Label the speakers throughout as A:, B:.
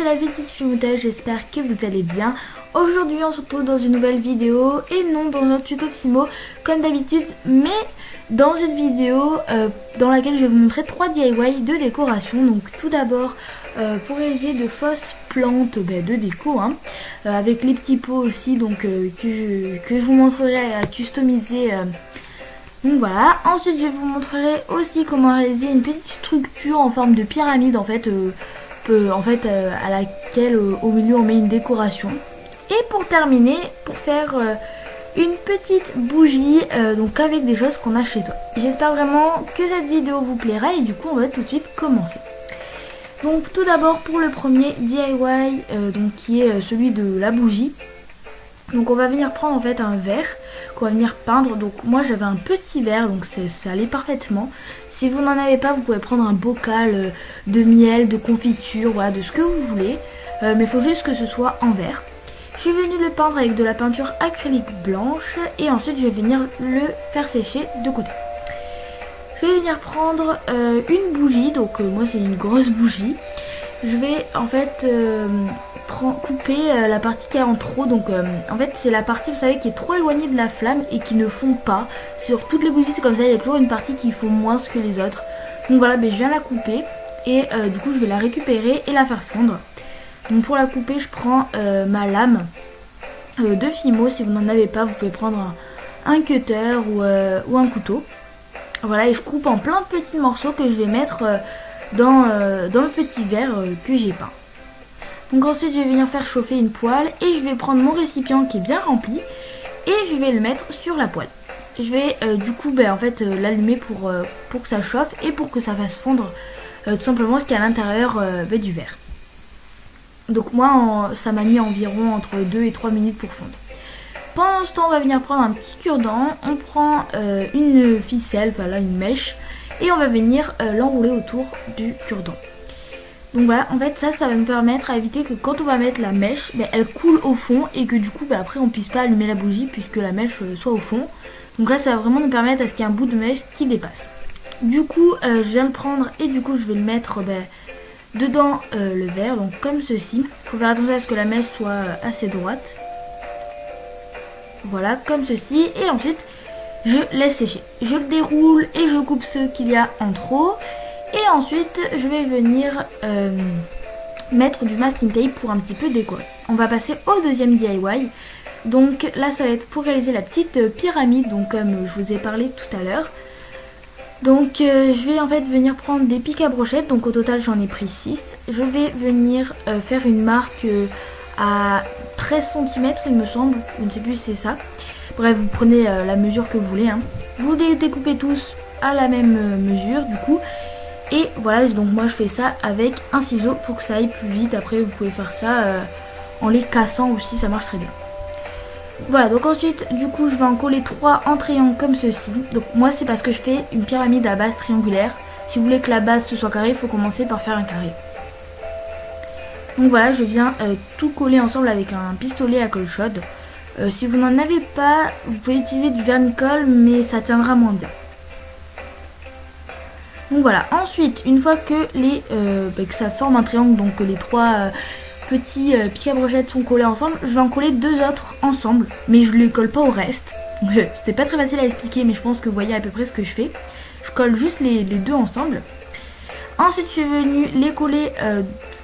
A: la Petite Fimotage, j'espère que vous allez bien. Aujourd'hui on se retrouve dans une nouvelle vidéo et non dans un tuto Fimo comme d'habitude, mais dans une vidéo dans laquelle je vais vous montrer 3 DIY de décoration. Donc tout d'abord pour réaliser de fausses plantes de déco avec les petits pots aussi, donc que je vous montrerai à customiser. Donc voilà, ensuite je vous montrerai aussi comment réaliser une petite structure en forme de pyramide à laquelle au milieu on met une décoration. Et pour terminer, pour faire une petite bougie donc avec des choses qu'on a chez toi. J'espère vraiment que cette vidéo vous plaira et du coup on va tout de suite commencer. Donc tout d'abord pour le premier DIY donc qui est celui de la bougie. Donc on va venir prendre en fait un verre qu'on va venir peindre. Donc moi j'avais un petit verre, donc ça allait parfaitement. Si vous n'en avez pas, vous pouvez prendre un bocal de miel, de confiture, voilà, de ce que vous voulez. Mais il faut juste que ce soit en verre. Je suis venue le peindre avec de la peinture acrylique blanche et ensuite je vais venir le faire sécher de côté. Je vais venir prendre une bougie, donc moi c'est une grosse bougie. Je vais en fait couper la partie qui est en trop, donc en fait c'est la partie, vous savez, qui est trop éloignée de la flamme et qui ne fond pas. Sur toutes les bougies c'est comme ça, il y a toujours une partie qui fond moins que les autres. Donc voilà, je viens la couper et du coup je vais la récupérer et la faire fondre. Donc pour la couper je prends ma lame de Fimo. Si vous n'en avez pas, vous pouvez prendre un cutter ou un couteau. Voilà, et je coupe en plein de petits morceaux que je vais mettre dans le petit verre que j'ai peint. Donc ensuite je vais venir faire chauffer une poêle et je vais prendre mon récipient qui est bien rempli et je vais le mettre sur la poêle. Je vais du coup l'allumer pour que ça chauffe et pour que ça fasse fondre tout simplement ce qu'il y a à l'intérieur du verre. Donc moi ça m'a mis environ entre 2 et 3 minutes pour fondre. Pendant ce temps on va venir prendre un petit cure-dent, on prend une ficelle, voilà, une mèche, et on va venir l'enrouler autour du cure-dent. Donc voilà, en fait ça va nous permettre à éviter que quand on va mettre la mèche, elle coule au fond et que du coup après on puisse pas allumer la bougie puisque la mèche soit au fond. Donc là ça va vraiment nous permettre à ce qu'il y ait un bout de mèche qui dépasse. Du coup je viens le prendre et du coup je vais le mettre dedans le verre, donc comme ceci. Il faut faire attention à ce que la mèche soit assez droite. Voilà, comme ceci. Et ensuite je laisse sécher. Je le déroule et je coupe ce qu'il y a en trop. Et ensuite je vais venir mettre du masking tape pour un petit peu décorer. On va passer au deuxième DIY. Donc là ça va être pour réaliser la petite pyramide, donc comme je vous ai parlé tout à l'heure. Donc je vais en fait venir prendre des pics à brochettes, donc au total j'en ai pris 6. Je vais venir faire une marque à 13 cm il me semble, je ne sais plus si c'est ça. Bref, vous prenez la mesure que vous voulez. Vous les découpez tous à la même mesure du coup. Et voilà, donc moi je fais ça avec un ciseau pour que ça aille plus vite. Après vous pouvez faire ça en les cassant aussi, ça marche très bien. Voilà, donc ensuite du coup je vais en coller 3 en triangle comme ceci. Donc moi c'est parce que je fais une pyramide à base triangulaire. Si vous voulez que la base soit carrée, il faut commencer par faire un carré. Donc voilà, je viens tout coller ensemble avec un pistolet à colle chaude. Si vous n'en avez pas, vous pouvez utiliser du vernis-colle, mais ça tiendra moins bien. Donc voilà, ensuite une fois que que ça forme un triangle, donc que les 3 petits pics à brochettes sont collés ensemble, je vais en coller 2 autres ensemble, mais je les colle pas au reste. C'est pas très facile à expliquer, mais je pense que vous voyez à peu près ce que je fais. Je colle juste les 2 ensemble. Ensuite je suis venue les coller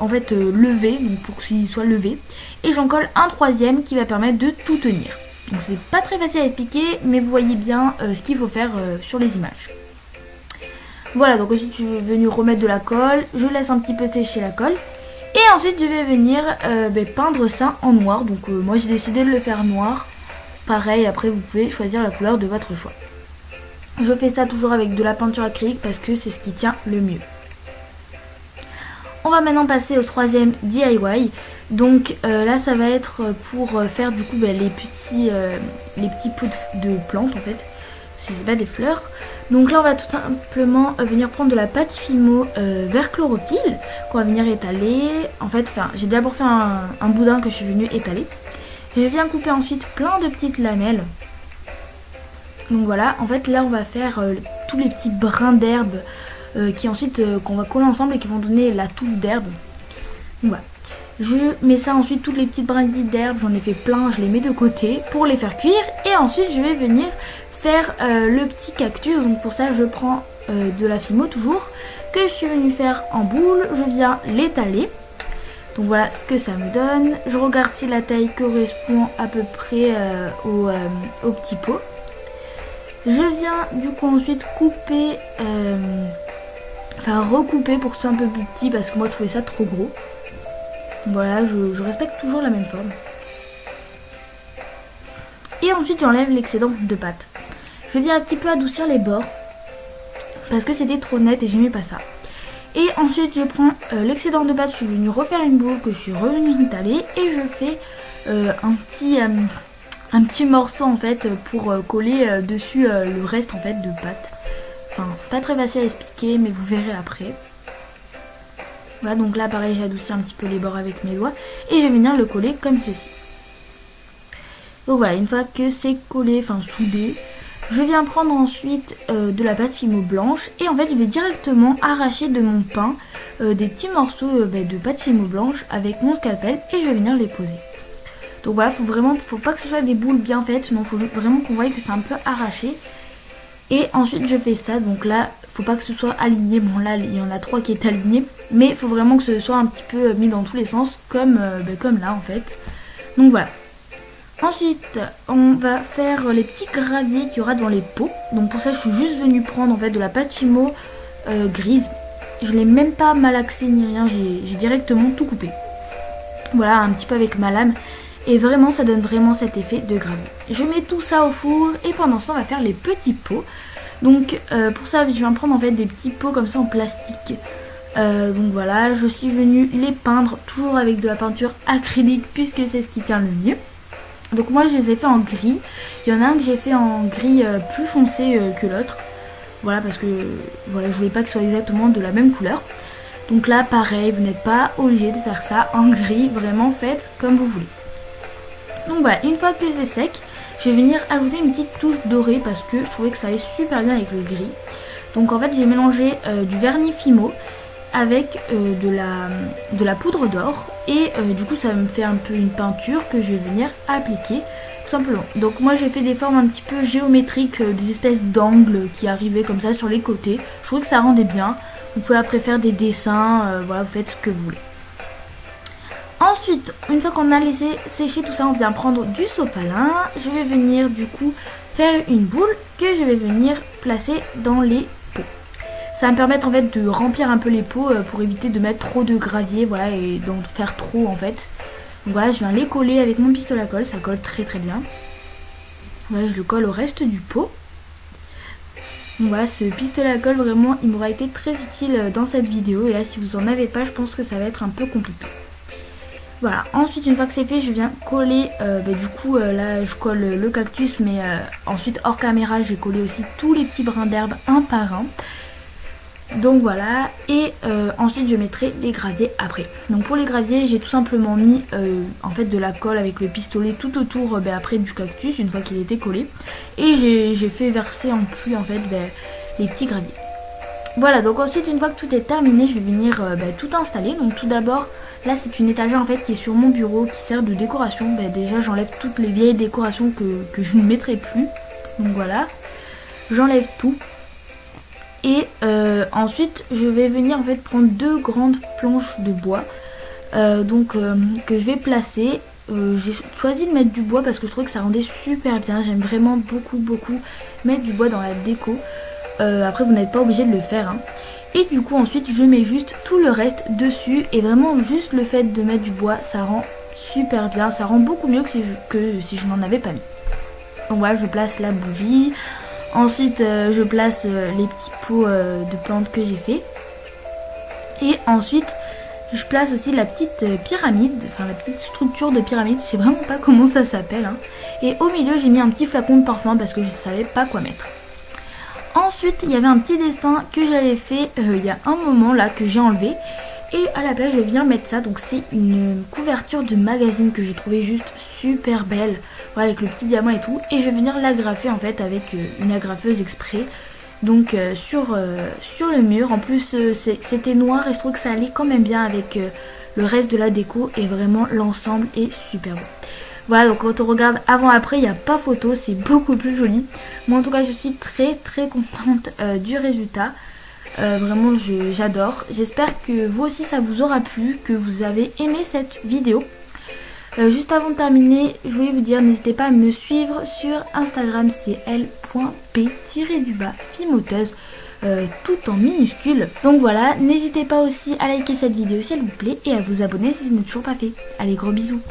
A: levés, donc pour qu'ils soient levés, et j'en colle un 3e qui va permettre de tout tenir. Donc c'est pas très facile à expliquer, mais vous voyez bien ce qu'il faut faire sur les images. Voilà, donc ensuite je suis venue remettre de la colle, je laisse un petit peu sécher la colle. Et ensuite je vais venir peindre ça en noir. Donc moi j'ai décidé de le faire noir. Pareil, après vous pouvez choisir la couleur de votre choix. Je fais ça toujours avec de la peinture acrylique parce que c'est ce qui tient le mieux. On va maintenant passer au 3e DIY. Donc là ça va être pour faire du coup les petits pots de plantes en fait. Si c'est pas des fleurs. Donc là on va tout simplement venir prendre de la pâte Fimo vert chlorophylle qu'on va venir étaler. En fait, j'ai d'abord fait un boudin que je suis venue étaler. Je viens couper ensuite plein de petites lamelles. Donc voilà, en fait là on va faire tous les petits brins d'herbe qui ensuite qu'on va coller ensemble et qui vont donner la touffe d'herbe. Donc voilà. Je mets ça ensuite, toutes les petites brindilles d'herbe, j'en ai fait plein, je les mets de côté pour les faire cuire. Et ensuite je vais venir faire le petit cactus. Donc pour ça je prends de la Fimo toujours, que je suis venue faire en boule. Je viens l'étaler. Donc voilà ce que ça me donne. Je regarde si la taille correspond à peu près au petit pot. Je viens du coup ensuite couper, recouper pour que ce soit un peu plus petit parce que moi je trouvais ça trop gros. Voilà, je respecte toujours la même forme. Et ensuite j'enlève l'excédent de pâte. Je viens un petit peu adoucir les bords parce que c'était trop net et j'aimais pas ça. Et ensuite je prends l'excédent de pâte, je suis venue refaire une boule que je suis revenue étaler et je fais un petit morceau en fait pour coller dessus le reste en fait de pâte. Enfin c'est pas très facile à expliquer mais vous verrez après. Voilà, donc là pareil j'ai adouci un petit peu les bords avec mes doigts et je vais venir le coller comme ceci. Donc voilà, une fois que c'est collé, enfin soudé, je viens prendre ensuite de la pâte Fimo blanche et en fait je vais directement arracher de mon pain des petits morceaux de pâte Fimo blanche avec mon scalpel et je vais venir les poser. Donc voilà, faut pas que ce soit des boules bien faites, sinon il faut vraiment qu'on voie que c'est un peu arraché. Et ensuite je fais ça, donc là faut pas que ce soit aligné, bon là il y en a 3 qui est aligné, mais il faut vraiment que ce soit un petit peu mis dans tous les sens comme là en fait. Donc voilà. Ensuite on va faire les petits graviers qu'il y aura dans les pots. Donc pour ça je suis juste venue prendre en fait de la pâte Fimo grise. Je l'ai même pas malaxé ni rien, j'ai directement tout coupé. Voilà, un petit peu avec ma lame. Et vraiment ça donne vraiment cet effet de gravier. Je mets tout ça au four et pendant ce temps on va faire les petits pots. Donc pour ça je viens prendre en fait des petits pots comme ça en plastique. Donc voilà, je suis venue les peindre toujours avec de la peinture acrylique puisque c'est ce qui tient le mieux. Donc moi je les ai fait en gris. Il y en a un que j'ai fait en gris plus foncé que l'autre. Voilà, parce que voilà, je voulais pas que ce soit exactement de la même couleur. Donc là pareil, vous n'êtes pas obligé de faire ça en gris, vraiment faites comme vous voulez. Donc voilà, une fois que c'est sec, je vais venir ajouter une petite touche dorée parce que je trouvais que ça allait super bien avec le gris. Donc en fait j'ai mélangé du vernis Fimo avec de la poudre d'or et du coup ça me fait un peu une peinture que je vais venir appliquer tout simplement. Donc moi j'ai fait des formes un petit peu géométriques, des espèces d'angles qui arrivaient comme ça sur les côtés. Je trouvais que ça rendait bien. Vous pouvez après faire des dessins, voilà, vous faites ce que vous voulez. Ensuite, une fois qu'on a laissé sécher tout ça, on vient prendre du sopalin. Je vais venir du coup faire une boule que je vais venir placer dans les pots. Ça va me permettre en fait de remplir un peu les pots pour éviter de mettre trop de gravier, voilà, et d'en faire trop en fait. Donc voilà, je viens les coller avec mon pistolet à colle, ça colle très très bien. Voilà, je le colle au reste du pot. Donc voilà, ce pistolet à colle vraiment il m'aura été très utile dans cette vidéo. Et là si vous en avez pas, je pense que ça va être un peu compliqué. Voilà, ensuite une fois que c'est fait, je viens coller, du coup là je colle le cactus, mais ensuite hors caméra j'ai collé aussi tous les petits brins d'herbe un par un. Donc voilà, et ensuite je mettrai des graviers après. Donc pour les graviers j'ai tout simplement mis en fait de la colle avec le pistolet tout autour après du cactus une fois qu'il était collé. Et j'ai fait verser en pluie en fait les petits graviers. Voilà, donc ensuite une fois que tout est terminé, je vais venir tout installer. Donc tout d'abord, là c'est une étagère en fait qui est sur mon bureau qui sert de décoration. Déjà j'enlève toutes les vieilles décorations que je ne mettrai plus. Donc voilà, j'enlève tout. Et ensuite je vais venir en fait prendre 2 grandes planches de bois que je vais placer. J'ai choisi de mettre du bois parce que je trouvais que ça rendait super bien. J'aime vraiment beaucoup mettre du bois dans la déco. Après vous n'êtes pas obligé de le faire hein. Et du coup ensuite je mets juste tout le reste dessus. Et vraiment juste le fait de mettre du bois ça rend super bien. Ça rend beaucoup mieux que si je n'en avais pas mis. Donc voilà, je place la bougie. Ensuite je place les petits pots de plantes que j'ai fait. Et ensuite je place aussi la petite pyramide, enfin la petite structure de pyramide, je sais vraiment pas comment ça s'appelle hein. Et au milieu j'ai mis un petit flacon de parfum parce que je savais pas quoi mettre. Ensuite il y avait un petit dessin que j'avais fait il y a un moment là que j'ai enlevé. Et à la place je vais venir mettre ça, donc c'est une couverture de magazine que j'ai trouvé juste super belle. Voilà, avec le petit diamant et tout. Et je vais venir l'agrafer en fait avec une agrafeuse exprès. donc sur le mur. En plus c'était noir et je trouve que ça allait quand même bien avec le reste de la déco et vraiment l'ensemble est super beau. Voilà, donc quand on regarde avant après, il n'y a pas photo, c'est beaucoup plus joli. Moi en tout cas je suis très contente du résultat. Vraiment j'adore. J'espère que vous aussi ça vous aura plu, que vous avez aimé cette vidéo. Juste avant de terminer, je voulais vous dire, n'hésitez pas à me suivre sur Instagram, c'est l.p-fimoteuse, tout en minuscule. Donc voilà, n'hésitez pas aussi à liker cette vidéo si elle vous plaît et à vous abonner si ce n'est toujours pas fait. Allez, gros bisous.